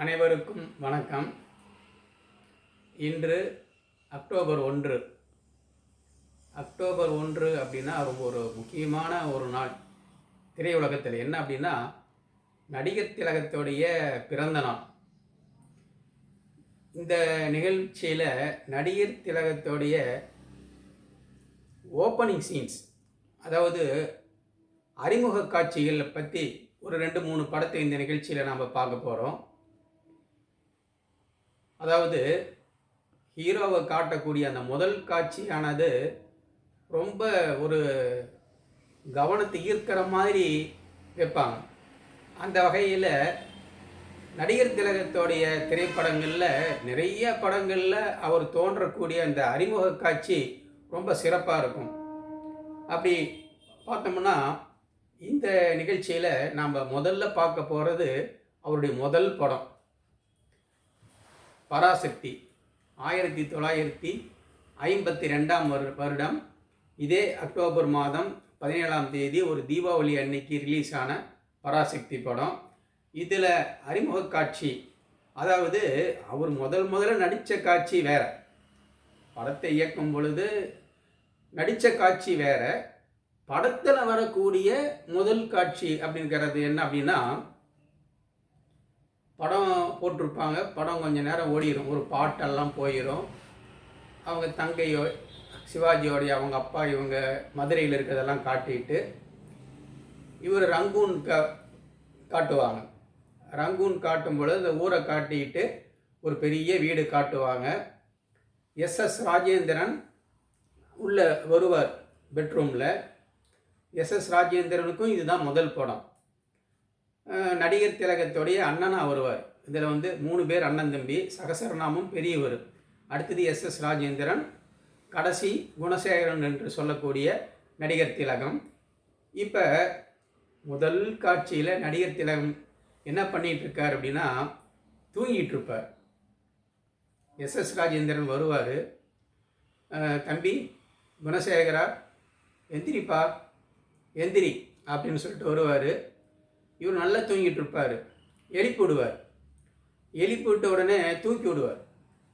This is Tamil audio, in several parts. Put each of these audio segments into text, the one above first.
அனைவருக்கும் வணக்கம். இன்று அக்டோபர் 1. அக்டோபர் 1 அப்படின்னா ரொம்ப ஒரு முக்கியமான ஒரு நாள் திரையுலகத்தில். என்ன அப்படின்னா, நடிகர் திலகத்துடைய பிறந்த நாள். இந்த நிகழ்ச்சியில் நடிகர் திலகத்துடைய ஓப்பனிங் சீன்ஸ், அதாவது அறிமுக காட்சிகளை பற்றி ஒரு 2-3 படத்தை இந்த நிகழ்ச்சியில் நாம் பார்க்க போகிறோம். அதாவது ஹீரோவை காட்டக்கூடிய அந்த முதல் காட்சியானது ரொம்ப ஒரு கவனத்தை ஈர்க்கிற மாதிரி வைப்பாங்க. அந்த வகையில் நடிகர் திலகத்தோடைய திரைப்படங்களில் நிறைய படங்களில் அவர் தோன்றக்கூடிய அந்த அறிமுக காட்சி ரொம்ப சிறப்பாக இருக்கும். அப்படி பார்த்தோம்னா இந்த நிகழ்ச்சியில் நாம் முதல்ல பார்க்க போகிறது அவருடைய முதல் படம் பராசக்தி. 1952 வருடம் இதே அக்டோபர் மாதம் 17 ஒரு தீபாவளி அன்னைக்கு ரிலீஸ் ஆன பராசக்தி படம். இதில் அறிமுக காட்சி, அதாவது அவர் முதல்ல நடித்த காட்சி வேறு, படத்தை இயக்கும் பொழுது நடித்த காட்சி வேறு, படத்தில் வரக்கூடிய முதல் காட்சி அப்படிங்கிறது என்ன அப்படின்னா, படம் போட்டிருப்பாங்க, படம் கொஞ்சம் நேரம் ஓடிடும், ஒரு பாட்டெல்லாம் போயிடும். அவங்க தங்கையோ சிவாஜியோடைய அவங்க அப்பா இவங்க மதுரையில் இருக்கிறதெல்லாம் காட்டிட்டு இவர் ரங்கூன் காட்டுவாங்க. ரங்கூன் காட்டும் பொழுது அந்த ஊரை காட்டிட்டு ஒரு பெரிய வீடு காட்டுவாங்க. எஸ்எஸ் ராஜேந்திரன் உள்ள வருவார் பெட்ரூமில். எஸ்எஸ் ராஜேந்திரனுக்கும் இதுதான் முதல் படம். நடிகர் திலகத்துடைய அண்ணனாக வருவார். இதில் 3 பேர் அண்ணன் தம்பி. சகசரநாமம் பெரியவர், அடுத்தது எஸ்எஸ் ராஜேந்திரன், கடைசி குணசேகரன் என்று சொல்லக்கூடிய நடிகர் திலகம். இப்போ முதல் காட்சியில் நடிகர் திலகம் என்ன பண்ணிகிட்டு இருக்கார் அப்படின்னா, தூங்கிட்டு இருப்பார். எஸ்எஸ் ராஜேந்திரன் வருவார், தம்பி குணசேகரா எந்திரிப்பா எந்திரி அப்படின்னு சொல்லிட்டு வருவார். இவர் நல்லா தூங்கிட்டு இருப்பார். எழுப்பி விடுவார். எழுப்பி விட்ட உடனே தூக்கி விடுவார்.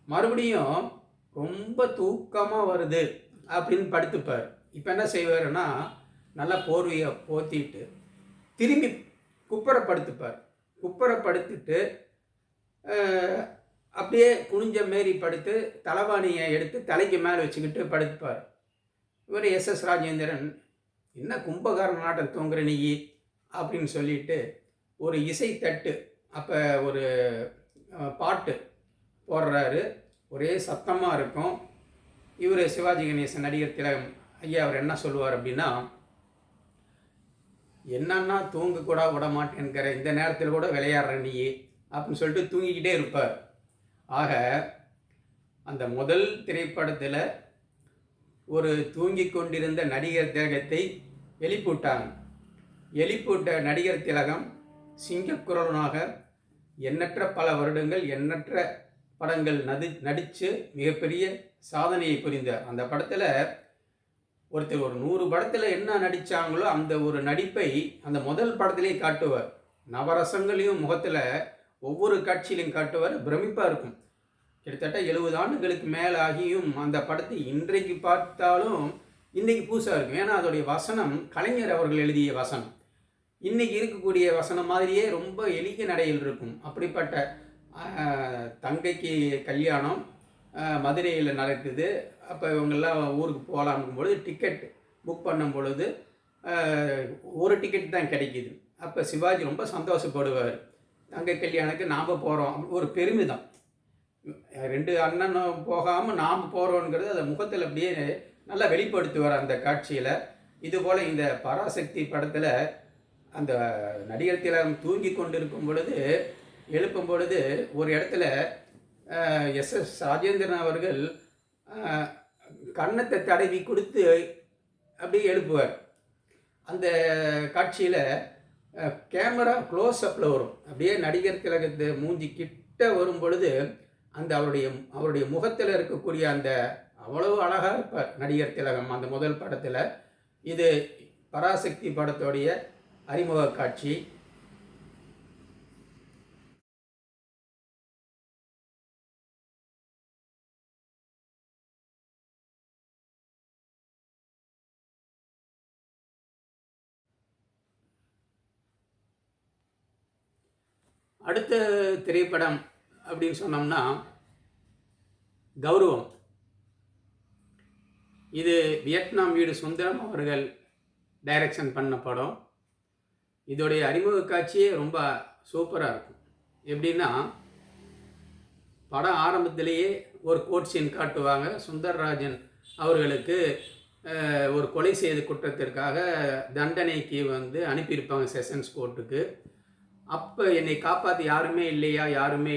மறுபடியும் ரொம்ப தூக்கமாக வருது அப்படின்னு படுத்துப்பார். இப்போ என்ன செய்வாருன்னா, நல்லா போர்வையை போத்திட்டு திரும்பி குப்புறப்படுத்துப்பார். குப்புறப்படுத்திட்டு அப்படியே குனிஞ்ச மாரி படுத்து தலைவாணியை எடுத்து தலைக்கு மேலே வச்சுக்கிட்டு படுத்துப்பார். இவர் எஸ்எஸ் ராஜேந்திரன், என்ன கும்பகாரன் நாட்டம் தூங்குற நீ அப்படின்னு சொல்லிட்டு ஒரு இசை தட்டு, அப்போ ஒரு பாட்டு போடுறாரு. ஒரே சத்தமாக இருக்கும். இவர் சிவாஜி கணேசன் நடிகர் திலகம் ஐயா அவர் என்ன சொல்லுவார் அப்படின்னா, என்னன்னா தூங்க கூட விட மாட்டேங்கிற, இந்த நேரத்தில் கூட விளையாடுற நீ அப்படின்னு சொல்லிட்டு தூங்கிக்கிட்டே இருப்பார். ஆக அந்த முதல் திரைப்படத்தில் ஒரு தூங்கி கொண்டிருந்த நடிகர் திலகத்தை எழுப்பிவிட்டாங்க. எழுப்பிவிட்ட நடிகர் திலகம் சிங்கக்குரலனாக எண்ணற்ற பல வருடங்கள் எண்ணற்ற படங்கள் நடித்து மிகப்பெரிய சாதனையை புரிந்தார். அந்த படத்தில் ஒருத்தர் ஒரு 100 படத்தில் என்ன நடித்தாங்களோ அந்த ஒரு நடிப்பை அந்த முதல் படத்திலே காட்டுவார். நவரசங்களையும் முகத்தில் ஒவ்வொரு காட்சியிலையும் காட்டுவார். பிரமிப்பாக இருக்கும். கிட்டத்தட்ட 70 ஆண்டுகளுக்கு மேலாகியும் அந்த படத்தை இன்றைக்கு பார்த்தாலும் இன்றைக்கி புதுசாக இருக்கும். ஏன்னா அதோடைய வசனம் கலைஞர் அவர்கள் எழுதிய வசனம். இன்றைக்கி இருக்கக்கூடிய வசனம் மாதிரியே ரொம்ப எளிய நடையில் இருக்கும். அப்படிப்பட்ட தங்கைக்கு கல்யாணம் மதுரையில் நடக்குது. அப்போ இவங்கெல்லாம் ஊருக்கு போகலான்னும் பொழுது டிக்கெட் புக் பண்ணும் பொழுது ஒரு டிக்கெட் தான் கிடைக்கிது. அப்போ சிவாஜி ரொம்ப சந்தோஷப்படுவார். தங்கை கல்யாணத்துக்கு நாம் போகிறோம், ஒரு பெருமிதம். 2 அண்ணனும் போகாமல் நாம் போகிறோங்கிறது அதை முகத்தில் அப்படியே நல்லா வெளிப்படுத்துவார் அந்த காட்சியில். இதுபோல் இந்த பராசக்தி படத்தில் அந்த நடிகர் திலகம் தூங்கி கொண்டிருக்கும் பொழுது எழுப்பும் பொழுது ஒரு இடத்துல எஸ்எஸ் ராஜேந்திரன் அவர்கள் கன்னத்தை தடவி கொடுத்து அப்படியே எழுப்புவார். அந்த காட்சியில் கேமரா க்ளோஸ்அப்பில் வரும். அப்படியே நடிகர் திலகத்தை மூஞ்சி கிட்ட வரும் பொழுது அந்த அவருடைய முகத்தில் இருக்கக்கூடிய அந்த அவ்வளவு அழகாக இருப்பார் நடிகர் திலகம் அந்த முதல் படத்தில். இது பராசக்தி படத்தோடைய அறிமுக காட்சி. அடுத்த திரைப்படம் அப்படின்னு சொன்னோம்னா கௌரவம். இது வியட்நாம் வீடு சுந்தரம் அவர்கள் டைரக்ஷன் பண்ண படம். இதோடைய அறிமுக காட்சியே ரொம்ப சூப்பராக இருக்கும். எப்படின்னா, படம் ஆரம்பத்திலேயே ஒரு கோர்ட் சீன் காட்டுவாங்க. சுந்தரராஜன் அவர்களுக்கு ஒரு கொலை செய்த குற்றத்திற்காக தண்டனைக்கு அனுப்பியிருப்பாங்க செஷன்ஸ் கோர்ட்டுக்கு. அப்போ என்னை காப்பாற்றி யாருமே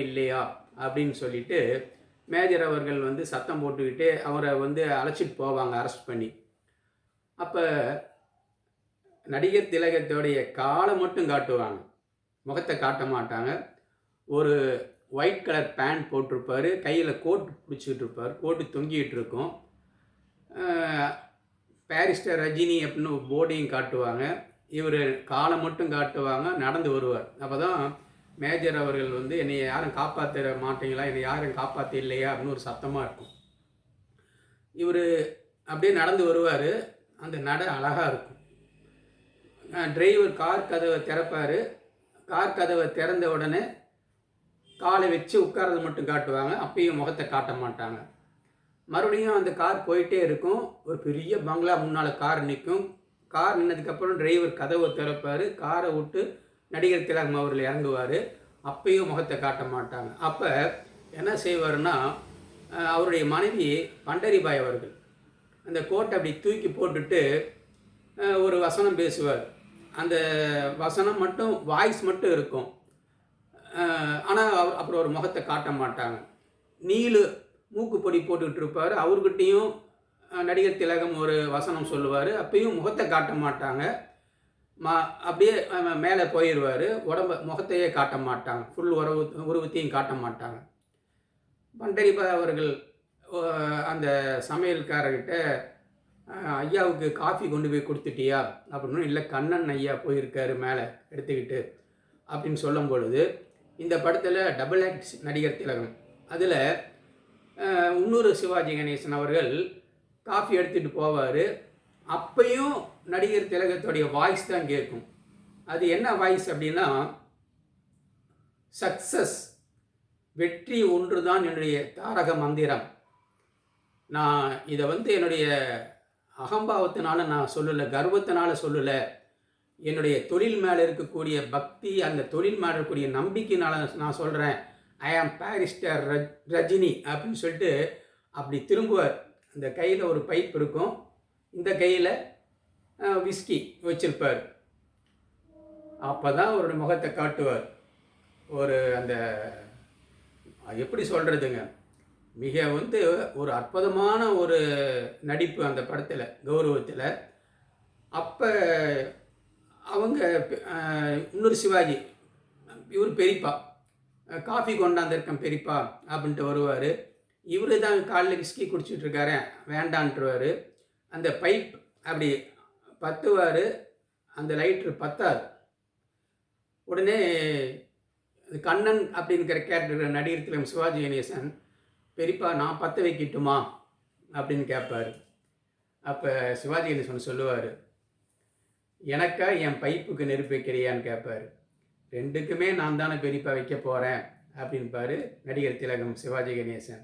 இல்லையா அப்படின்னு சொல்லிட்டு மேஜர் அவர்கள் சத்தம் போட்டுக்கிட்டு அவரை அழைச்சிட்டு போவாங்க அரெஸ்ட் பண்ணி. அப்போ நடிகர் திலகத்தோடைய காலை மட்டும் காட்டுவாங்க, முகத்தை காட்ட மாட்டாங்க. ஒரு ஒயிட் கலர் பேண்ட் போட்டிருப்பார், கையில் கோட்டு பிடிச்சிக்கிட்டு இருப்பார், கோட்டு தொங்கிக்கிட்டு இருக்கும். பாரிஸ்டர் ரஜினி அப்படின்னு போர்டையும் காட்டுவாங்க. இவர் காலை மட்டும் காட்டுவாங்க, நடந்து வருவார். அப்போ தான் மேஜர் அவர்கள் என்னை யாரும் காப்பாற்ற மாட்டீங்களா, என்னை யாரும் காப்பாற்ற இல்லையா அப்படின்னு ஒரு சத்தமாக இருக்கும். இவர் அப்படியே நடந்து வருவார். அந்த நட அழகாக இருக்கும். டிரைவர் கார் கதவை திறப்பார். கார் கதவை திறந்த உடனே காலை வச்சு உட்கார்றது மட்டும் காட்டுவாங்க, அப்பயும் முகத்தை காட்ட மாட்டாங்க. மறுபடியும் அந்த கார் போயிட்டே இருக்கும். ஒரு பெரிய பங்களா முன்னால் கார் நிற்கும். கார் நின்னதுக்கப்புறம் டிரைவர் கதவை திறப்பார். காரை விட்டு நடிகர் திலகம் அவர்கள் இறங்குவார். அப்பயும் முகத்தை காட்ட மாட்டாங்க. அப்போ என்ன செய்வார்னா, அவருடைய மனைவி பண்டரிபாய் அவர்கள் அந்த கோட்டை அப்படி தூக்கி போட்டுட்டு ஒரு வசனம் பேசுவார். அந்த வசனம் மட்டும் வாய்ஸ் மட்டும் இருக்கும். ஆனால் அப்புறம் ஒரு முகத்தை காட்ட மாட்டாங்க. நீலு மூக்குப்பொடி போட்டுக்கிட்டு இருப்பார். அவர்கிட்டையும் நடிகர் திலகம் ஒரு வசனம் சொல்லுவார். அப்பயும் முகத்தை காட்ட மாட்டாங்க. அப்படியே மேலே போயிடுவார். முகத்தையே காட்ட மாட்டாங்க, ஃபுல் உருவத்தையும் காட்ட மாட்டாங்க. பண்டரிபாய் அவர்கள் அந்த சமையல்காரர்கிட்ட, ஐயாவுக்கு காஃபி கொண்டு போய் கொடுத்துட்டியா அப்படின்னு, இல்லை கண்ணன் ஐயா போயிருக்காரு மேலே எடுத்துக்கிட்டு அப்படின்னு சொல்லும் பொழுது, இந்த படத்தில் டபுள் ஆக்ட் நடிகர் திலகம். அதில் இன்னொரு சிவாஜி கணேசன் அவர்கள் காஃபி எடுத்துகிட்டு போவார். அப்பையும் நடிகர் திலகத்துடைய வாய்ஸ் தான் கேட்கும். அது என்ன வாய்ஸ் அப்படின்னா, சக்சஸ், வெற்றி ஒன்று தான் என்னுடைய தாரக மந்திரம். நான் இதை என்னுடைய அகம்பாவத்தினால நான் சொல்லலை, கர்வத்தினால சொல்லலை. என்னுடைய தொழில் மேலே இருக்கக்கூடிய பக்தி, அந்த தொழில் மேலே இருக்கக்கூடிய நம்பிக்கையினால நான் சொல்கிறேன். ஐ ஆம் பாரிஸ்டர் ரஜினி அப்படின்னு சொல்லிட்டு அப்படி திரும்புவார். அந்த கையில் ஒரு பைப் இருக்கும், இந்த கையில் விஸ்கி வச்சிருப்பார். அப்போ தான் அவருடைய முகத்தை காட்டுவார். ஒரு அந்த எப்படி சொல்கிறதுங்க, மிக ஒரு அற்புதமான ஒரு நடிப்பு அந்த படத்தில், கௌரவத்தில். அப்போ அவங்க இன்னொரு சிவாஜி, இவர் பெரியப்பா, காஃபி கொண்டாந்துருக்கேன் பெரியப்பா அப்படின்ட்டு வருவார். இவர் தான் காலையில் விஸ்கி குடிச்சிட்ருக்காரு, வேண்டான்ட்டுருவார். அந்த பைப் அப்படி பற்றுவார், அந்த லைட்ரு பத்தாது. உடனே கண்ணன் அப்படிங்கிற கேரக்டர் நடிகர் திலகம் சிவாஜி கணேசன், பெரியப்பா நான் பற்ற வைக்கட்டுமா அப்படின்னு கேட்பார். அப்போ சிவாஜி கணேசன் சொல்லுவார், எனக்கா என் பைப்புக்கு நெருப்பு வைக்கிறியான்னு கேட்பார். ரெண்டுக்குமே நான் தானே பெரியப்பா வைக்க போகிறேன் அப்படின்பார் நடிகர் திலகம் சிவாஜி கணேசன்.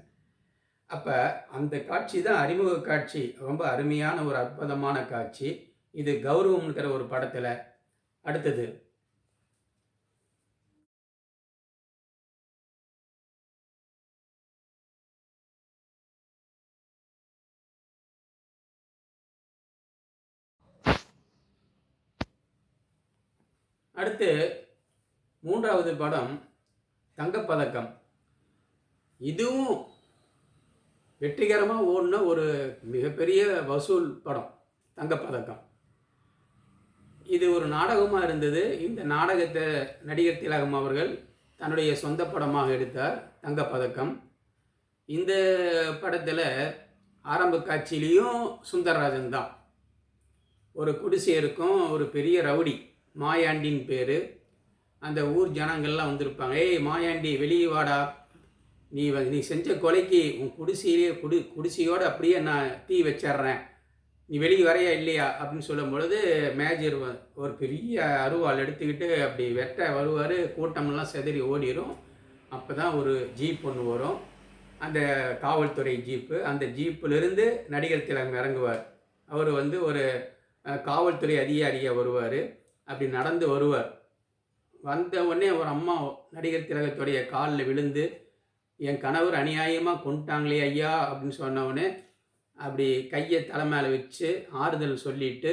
அப்போ அந்த காட்சி தான் அறிமுக காட்சி. ரொம்ப அருமையான ஒரு அற்புதமான காட்சி இது, கௌரவம்ங்கிற ஒரு படத்தில். அடுத்தது அடுத்து மூன்றாவது படம் தங்கப்பதக்கம். இதுவும் வெற்றிகரமாக ஓடின ஒரு மிகப்பெரிய வசூல் படம் தங்கப்பதக்கம். இது ஒரு நாடகமாக இருந்தது. இந்த நாடகத்தை நடிகர் திலகம் அவர்கள் தன்னுடைய சொந்த படமாக எடுத்தார், தங்கப்பதக்கம். இந்த படத்தில் ஆரம்ப காட்சியிலையும் சுந்தரராஜன் தான். ஒரு குடிசை இருக்கும், ஒரு பெரிய ரவுடி மாயாண்டின் பேர். அந்த ஊர் ஜனங்கள்லாம் வந்திருப்பாங்க. ஏய் மாயாண்டி வெளியே வாடா, நீ செஞ்ச கொலைக்கு உன் குடிசையோடு அப்படியே நான் தீ வச்சிட்றேன் நீ வெளியே வரையா இல்லையா அப்படின்னு சொல்லும் பொழுது மேஜர் ஒரு பெரிய அருவாள் எடுத்துக்கிட்டு அப்படி வெட்ட வருவார். கூட்டமெல்லாம் சிதறி ஓடிடும். அப்போ தான் ஒரு ஜீப் ஒன்று வரும், அந்த காவல்துறை ஜீப்பு. அந்த ஜீப்பிலிருந்து நடிகர் திலகம் இறங்குவார். அவர் வந்து ஒரு காவல்துறை அதிகாரியாக வருவார். அப்படி நடந்து வருவார். வந்த உடனே ஒரு அம்மா நடிகர் திலகத்துடைய காலில் விழுந்து, என் கணவர் அநியாயமாக கொண்டுட்டாங்களே ஐயா அப்படின்னு சொன்னவுடனே அப்படி கையை தலை மேலே வச்சு ஆறுதல் சொல்லிட்டு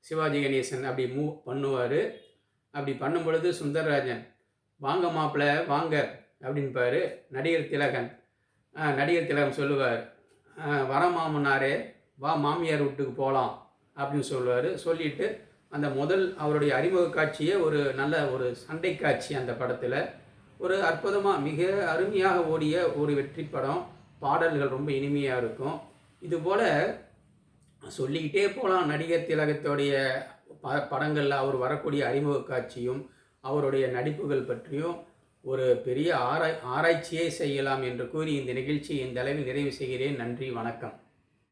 சிவாஜி கணேசன் அப்படி மூவ் பண்ணுவார். அப்படி பண்ணும் பொழுது சுந்தரராஜன், வாங்க மாப்பிள்ளை வாங்க அப்படின்பார். நடிகர் திலகம் சொல்லுவார், வர மாமனாரே வா மாமியார் வீட்டுக்கு போகலாம் அப்படின்னு சொல்லுவார். சொல்லிவிட்டு அந்த முதல் அவருடைய அறிமுக காட்சியே ஒரு நல்ல ஒரு சண்டை காட்சி. அந்த படத்தில் ஒரு அற்புதமாக மிக அருமையாக ஓடிய ஒரு வெற்றி படம். பாடல்கள் ரொம்ப இனிமையாக இருக்கும். இதுபோல் சொல்லிக்கிட்டே போகலாம். நடிகர் திலகத்துடைய படங்களில் அவர் வரக்கூடிய அறிமுக காட்சியும் அவருடைய நடிப்புகள் பற்றியும் ஒரு பெரிய ஆராய்ச்சியே செய்யலாம் என்று கூறி இந்த நிகழ்ச்சியை இந்த அளவில் நிறைவு செய்கிறேன். நன்றி, வணக்கம்.